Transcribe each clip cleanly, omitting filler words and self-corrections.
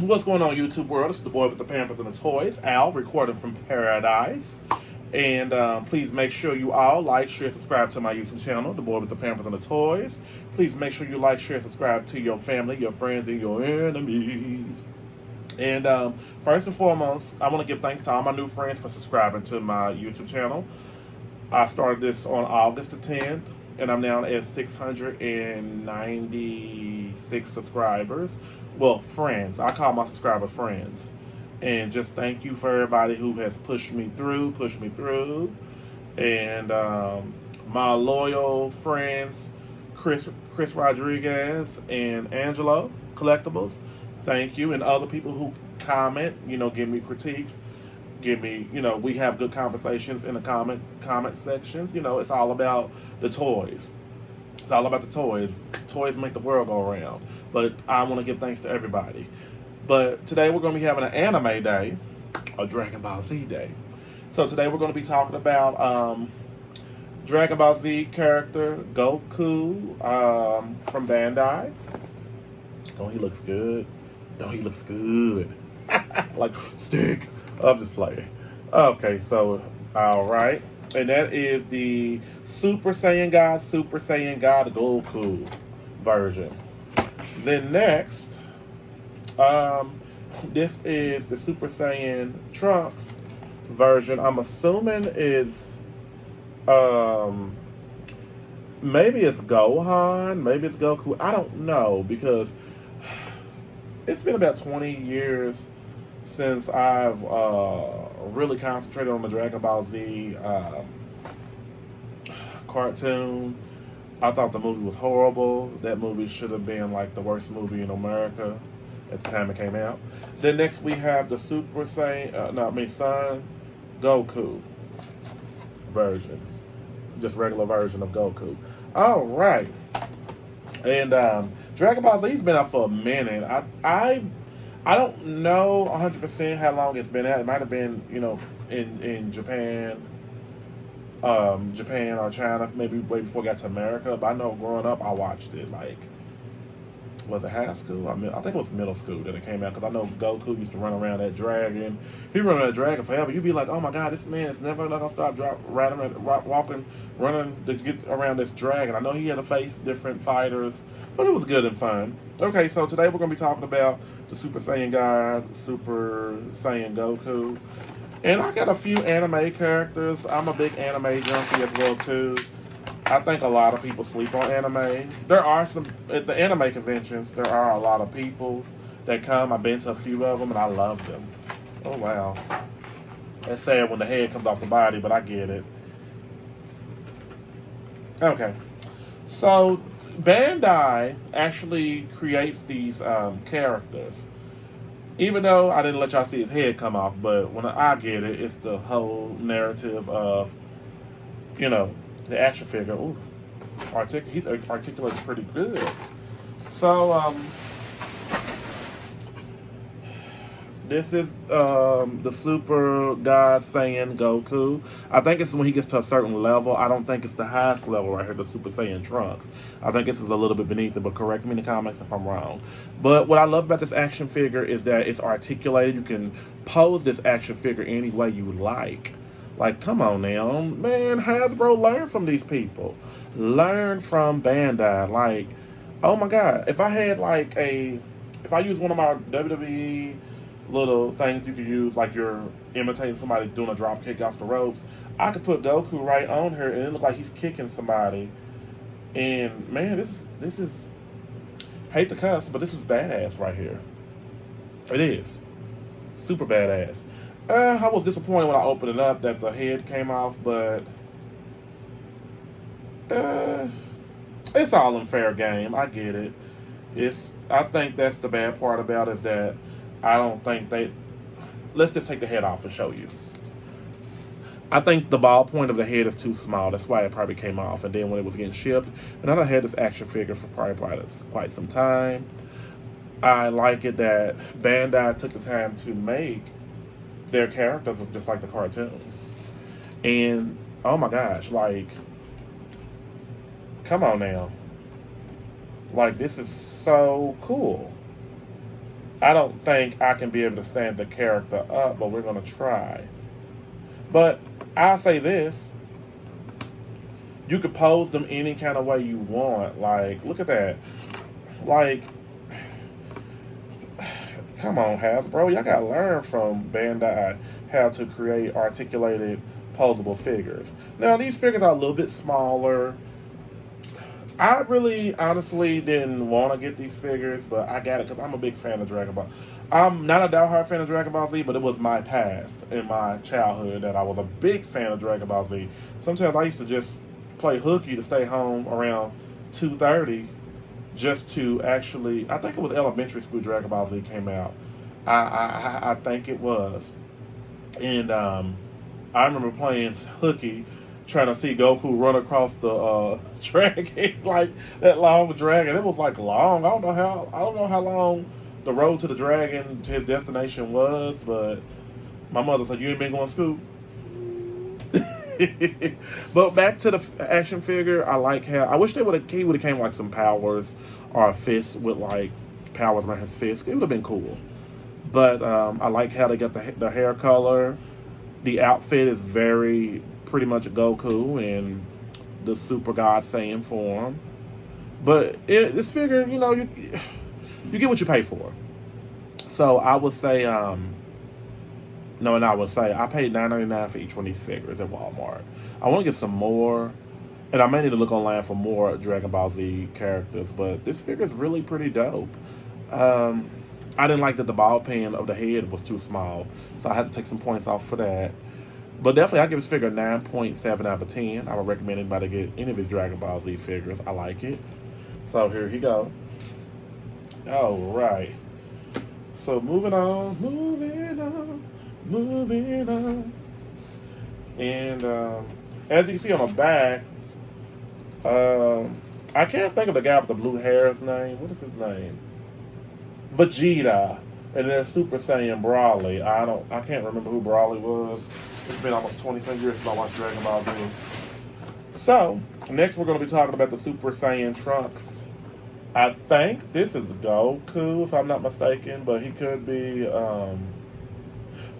What's going on, YouTube world? It's the boy with the Pampers and the toys, Al, recording from paradise. And please make sure you all like, share, subscribe to my YouTube channel, the boy with the Pampers and the toys. Please make sure you like, share, subscribe to your family, your friends, and your enemies. And first and foremost, I want to give thanks to all my new friends for subscribing to my YouTube channel. I started this on August the 10th, and I'm now at 696 subscribers. Well, friends. I call my subscriber friends. And just thank you for everybody who has pushed me through. And my loyal friends, Chris Rodriguez and Angelo Collectibles, thank you. And other people who comment, give me critiques, we have good conversations in the comment sections. It's all about the toys. It's all about the toys. Toys make the world go around. But I want to give thanks to everybody. But today we're going to be having an anime day, a Dragon Ball Z day. So today we're going to be talking about Dragon Ball Z character Goku from Bandai. Oh, he looks good. Like, stick. I'm just playing. Okay, so, alright. And that is the Super Saiyan God Goku version. Then next, this is the Super Saiyan Trunks version. I'm assuming it's, maybe it's Gohan, maybe it's Goku. I don't know, because it's been about 20 years since I've really concentrated on the Dragon Ball Z cartoon. I thought the movie was horrible. That movie should have been like the worst movie in America at the time it came out. Then next we have the Super Saiyan, Son Goku version. Just regular version of Goku. Alright. And Dragon Ball Z's been out for a minute. I don't know 100% how long it's been out. It might have been, in Japan, or China, maybe way before it got to America. But I know growing up, I watched it. Like, was it high school? I think it was middle school that it came out. Because I know Goku used to run around that dragon. He run around that dragon forever. You'd be like, oh my God, this man is never gonna stop running to get around this dragon. I know he had to face different fighters, but it was good and fun. Okay, so today we're gonna be talking about the Super Saiyan God, Super Saiyan Goku. And I got a few anime characters. I'm a big anime junkie as well too. I think a lot of people sleep on anime. There are some at the anime conventions. There are a lot of people that come. I've been to a few of them and I love them. Oh wow, it's sad when the head comes off the body, but I get it. Okay, so Bandai actually creates these characters. Even though I didn't let y'all see his head come off, but when I get it, it's the whole narrative of, the action figure. Ooh, he's articulated pretty good. So, this is the Super God Saiyan Goku. I think it's when he gets to a certain level. I don't think it's the highest level right here, the Super Saiyan Trunks. I think this is a little bit beneath it, but correct me in the comments if I'm wrong. But what I love about this action figure is that it's articulated. You can pose this action figure any way you like. Like, come on now. Man, Hasbro, learn from these people. Learn from Bandai. Like, oh my God. If I use one of my WWE little things you could use, like you're imitating somebody doing a drop kick off the ropes, I could put Goku right on her and it look like he's kicking somebody. And man, this is hate to cuss, but this is badass right here. It is super badass. I was disappointed when I opened it up that the head came off, but it's all in fair game. I get it. I think that's the bad part about it, is that I don't think let's just take the head off and show you. I think the ball point of the head is too small. That's why it probably came off. And then when it was getting shipped, and I had this action figure for probably quite some time. I like it that Bandai took the time to make their characters just like the cartoon. And oh my gosh, like, come on now. Like, this is so cool. I don't think I can be able to stand the character up, but we're gonna try. But I'll say this: you could pose them any kind of way you want. Like, look at that. Like, come on, Hasbro, y'all gotta learn from Bandai how to create articulated, posable figures. Now, these figures are a little bit smaller. I really, honestly, didn't want to get these figures, but I got it because I'm a big fan of Dragon Ball. I'm not a diehard fan of Dragon Ball Z, but it was my past in my childhood that I was a big fan of Dragon Ball Z. Sometimes I used to just play hooky to stay home around 2:30 just to actually. I think it was elementary school Dragon Ball Z came out. I think it was, and I remember playing hooky, trying to see Goku run across the dragon like that long dragon. It was like long. I don't know how long the road to the dragon to his destination was, but my mother said, "You ain't been going to school." But back to the action figure, I like how I wish he would have came like some powers or a fist with like powers around his fist. It would have been cool. But I like how they got the hair color. The outfit is very pretty much Goku in the Super God Saiyan form. But this figure, you get what you pay for. So I would say, no, and I would say I paid $9.99 for each one of these figures at Walmart. I want to get some more, and I may need to look online for more Dragon Ball Z characters. But this figure is really pretty dope. I didn't like that the ball pen of the head was too small, so I had to take some points off for that. But definitely, I give this figure a 9.7 out of 10. I would recommend anybody get any of his Dragon Ball Z figures. I like it. So here he go. All right. So moving on. And as you can see on the back, I can't think of the guy with the blue hair's name. What is his name? Vegeta. And then Super Saiyan Broly. I can't remember who Broly was. It's been almost 20-some years since I watched Dragon Ball Z. So, next we're going to be talking about the Super Saiyan Trunks. I think this is Goku, if I'm not mistaken, but he could be,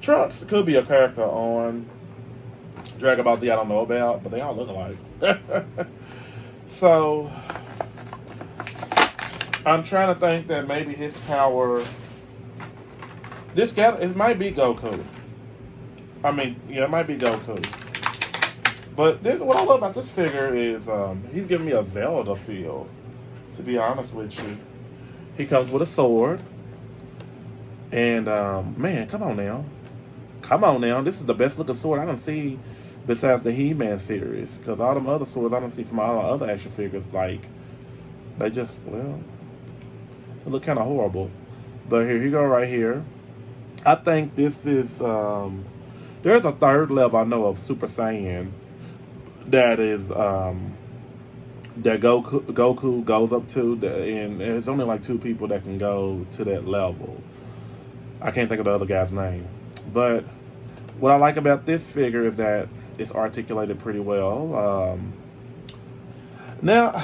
Trunks could be a character on Dragon Ball Z I don't know about, but they all look alike. So, I'm trying to think that maybe his power... it might be Goku. It might be Goku. But what I love about this figure is he's giving me a Zelda feel, to be honest with you. He comes with a sword. And, man, come on now. Come on now. This is the best looking sword I done see besides the He-Man series. Because all them other swords I done see from all the other action figures, like, they just, well, they look kind of horrible. But here you go right here. I think this is, there's a third level I know of Super Saiyan that is, that Goku goes up to, and there's only like 2 people that can go to that level. I can't think of the other guy's name. But what I like about this figure is that it's articulated pretty well. Now,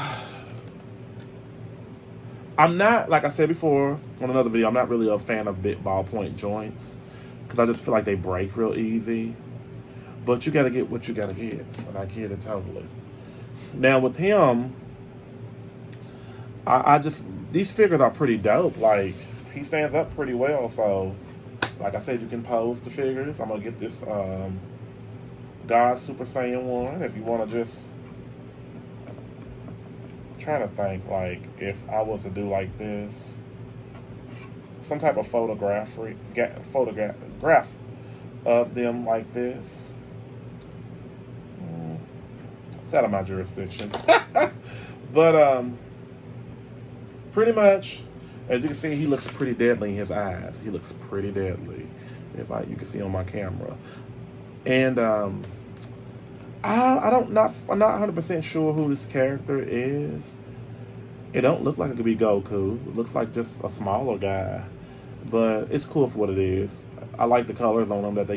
I'm not, like I said before on another video, I'm not really a fan of big ballpoint joints because I just feel like they break real easy. But you got to get what you got to get, and I get it totally. Now with him, these figures are pretty dope. Like, he stands up pretty well, so like I said, you can pose the figures. I'm going to get this God Super Saiyan one if you want to just... trying to think, like, if I was to do like this, some type of photograph of them like this. It's out of my jurisdiction. But pretty much, as you can see, he looks pretty deadly in his eyes. He looks pretty deadly, you can see on my camera. And I'm not 100% sure who this character is. It don't look like it could be Goku. It looks like just a smaller guy, but it's cool for what it is. I like the colors on him that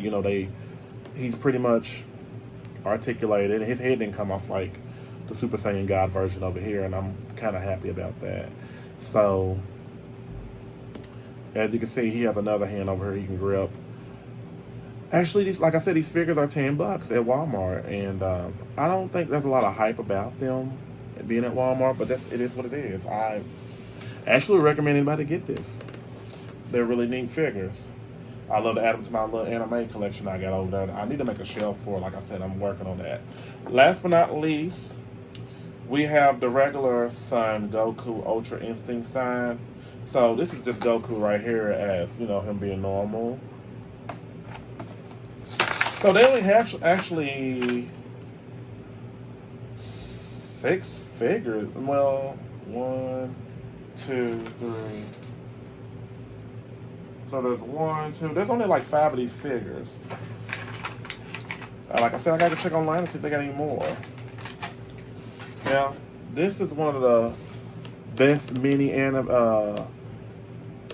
he's pretty much articulated. His head didn't come off like the Super Saiyan God version over here, and I'm kind of happy about that. So As you can see, he has another hand over here he can grip. Actually, like I said, these figures are $10 at Walmart, and I don't think there's a lot of hype about them being at Walmart, but it is what it is. I actually recommend anybody get this. They're really neat figures. I love to add them to my little anime collection I got over there. I need to make a shelf for it. Like I said, I'm working on that. Last but not least, we have the regular Son Goku Ultra Instinct sign. So this is just Goku right here as, you know, him being normal. So they only have actually 6 figures. Well, 1, 2, 3. So there's 1, 2. There's only like 5 of these figures. Like I said, I got to check online and see if they got any more. Now, this is one of the best mini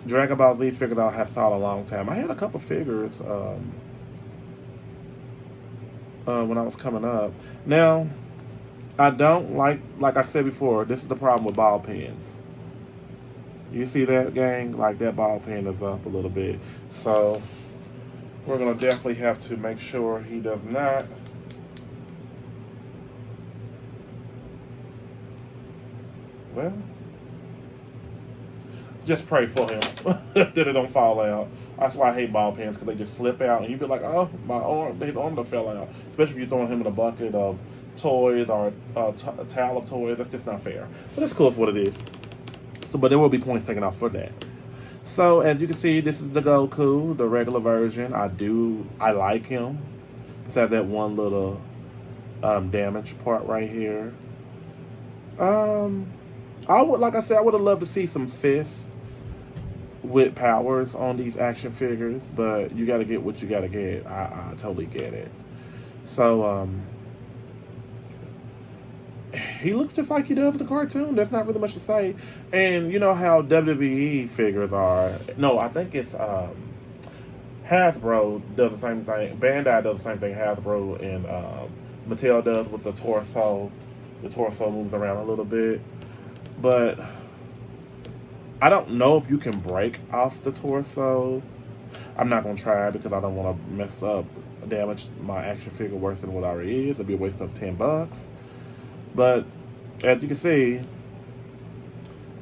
Dragon Ball Z figures I have saw in a long time. I had a couple figures when I was coming up. Now, I don't like I said before, this is the problem with ball pens. You see that, gang? Like, that ball pen is up a little bit. So, we're going to definitely have to make sure he does not. Well, just pray for him that it don't fall out. That's why I hate ball pens, because they just slip out, and you be like, oh, my arm, his arm done fell out. Especially if you're throwing him in a bucket of toys or a towel of toys. That's just not fair. But it's cool for what it is. So, but there will be points taken off for that. So, as you can see, this is the Goku, the regular version. I like him. Besides that one little damage part right here. Like I said, I would have loved to see some fists with powers on these action figures, but you got to get what you got to get. I totally get it. So, he looks just like he does in the cartoon. There's not really much to say. And you know how WWE figures are. No, I think it's Hasbro does the same thing. Bandai does the same thing Hasbro and Mattel does with the torso. The torso moves around a little bit. But I don't know if you can break off the torso. I'm not going to try because I don't want to mess up, damage my action figure worse than what it already is. It'd be a waste of $10. But as you can see,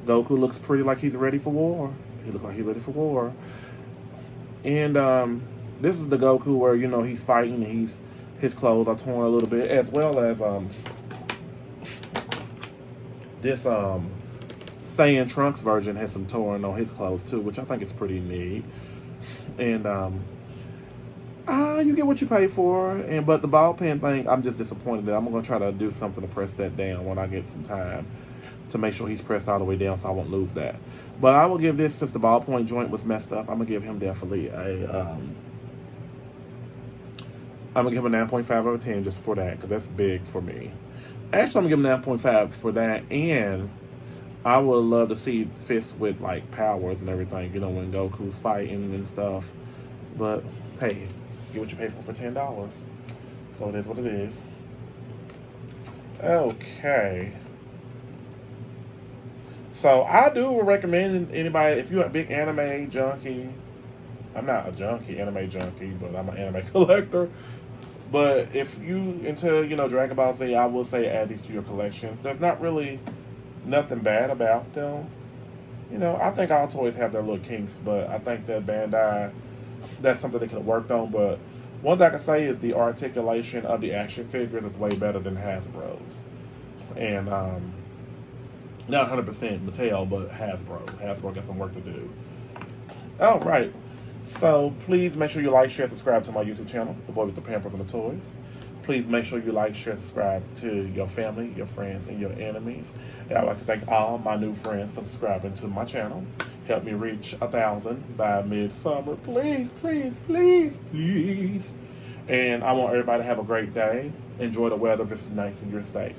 Goku looks pretty like he's ready for war. He looks like he's ready for war. And this is the Goku where, you know, he's fighting and his clothes are torn a little bit, as well as this Saiyan Trunks version has some torn on his clothes too, which I think is pretty neat. And you get what you pay for. But the ball pen thing, I'm just disappointed that I'm gonna try to do something to press that down when I get some time to make sure he's pressed all the way down so I won't lose that. But I will give this, since the ballpoint joint was messed up, I'm gonna give him definitely I'm gonna give him a 9.5 out of 10 just for that, because that's big for me. Actually, I'm gonna give him 9.5 for that, and I would love to see fists with like powers and everything, you know, when Goku's fighting and stuff. But hey, get what you pay for $10. So it is what it is. Okay. So I do recommend anybody, if you're a big anime junkie. I'm not a junkie, anime junkie, but I'm an anime collector. But if you into, you know, Dragon Ball Z, I will say add these to your collections. There's not really nothing bad about them. You know, I think all toys have their little kinks, but I think that Bandai, that's something they could have worked on. But one thing I can say is the articulation of the action figures is way better than Hasbro's. And not 100% Mattel, but Hasbro. Hasbro got some work to do. All right. So please make sure you like, share, subscribe to my YouTube channel, The Boy with the Pampers and the Toys. Please make sure you like, share, subscribe to your family, your friends, and your enemies. And I'd like to thank all my new friends for subscribing to my channel. Help me reach 1,000 by midsummer. Please, please, please, please. And I want everybody to have a great day. Enjoy the weather if it's nice in your state.